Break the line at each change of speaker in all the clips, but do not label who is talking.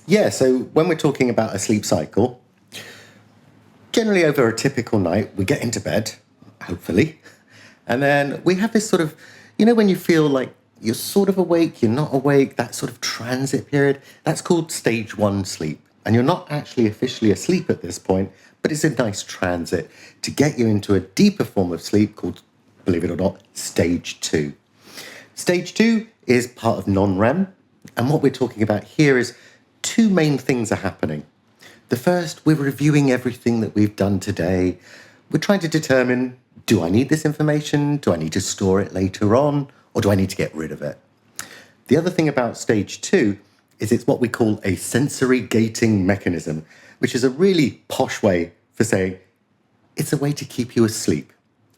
Yeah, so when we're talking about a sleep cycle, generally over a typical night, we get into bed, hopefully, and then we have this sort of, when you feel like you're sort of awake, you're not awake, that sort of transit period, that's called stage one sleep. And you're not actually officially asleep at this point, but it's a nice transit to get you into a deeper form of sleep called, believe it or not, stage two. Stage two is part of non-REM. And what we're talking about here is two main things are happening. The first, we're reviewing everything that we've done today. We're trying to determine, do I need this information? Do I need to store it later on? Or do I need to get rid of it? The other thing about stage two is it's what we call a sensory gating mechanism, which is a really posh way for saying it's a way to keep you asleep.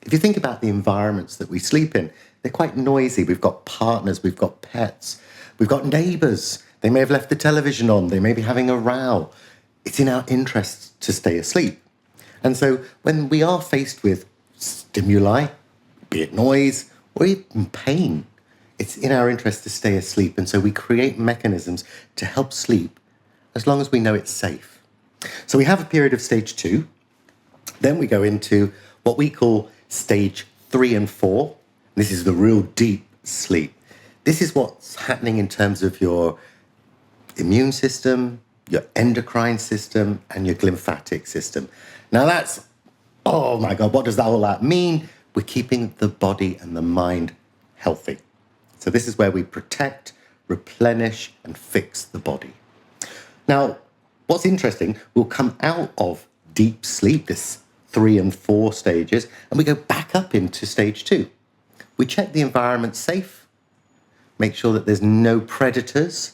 If you think about the environments that we sleep in, they're quite noisy. We've got partners, we've got pets, we've got neighbours. They may have left the television on, they may be having a row. It's in our interest to stay asleep. And so when we are faced with stimuli, be it noise or even pain, it's in our interest to stay asleep. And so we create mechanisms to help sleep as long as we know it's safe. So we have a period of stage two. Then we go into what we call stage 3 and 4. This is the real deep sleep. This is what's happening in terms of your immune system, your endocrine system, and your glymphatic system. Now that's, oh my God, what does all that mean? We're keeping the body and the mind healthy. So this is where we protect, replenish, and fix the body. Now, what's interesting, we'll come out of deep sleep, this 3 and 4 stages, and we go back up into stage 2. We check the environment's safe, make sure that there's no predators.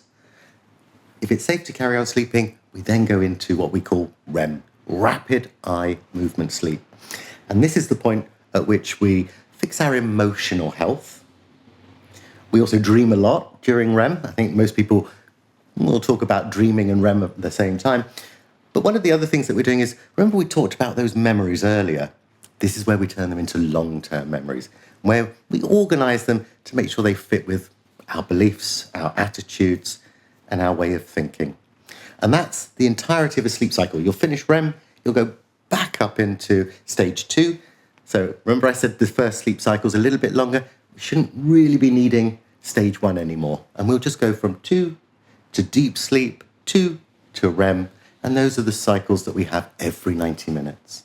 If it's safe to carry on sleeping, we then go into what we call REM, rapid eye movement sleep. And this is the point at which we fix our emotional health. We also dream a lot during REM. I think most people will talk about dreaming and REM at the same time. But one of the other things that we're doing is, remember we talked about those memories earlier? This is where we turn them into long-term memories, where we organize them to make sure they fit with our beliefs, our attitudes, and our way of thinking. And that's the entirety of a sleep cycle. You'll finish REM, you'll go back up into stage 2. So remember I said the first sleep cycle is a little bit longer. We shouldn't really be needing stage 1 anymore. And we'll just go from 2 to deep sleep, 2 to REM. And those are the cycles that we have every 90 minutes.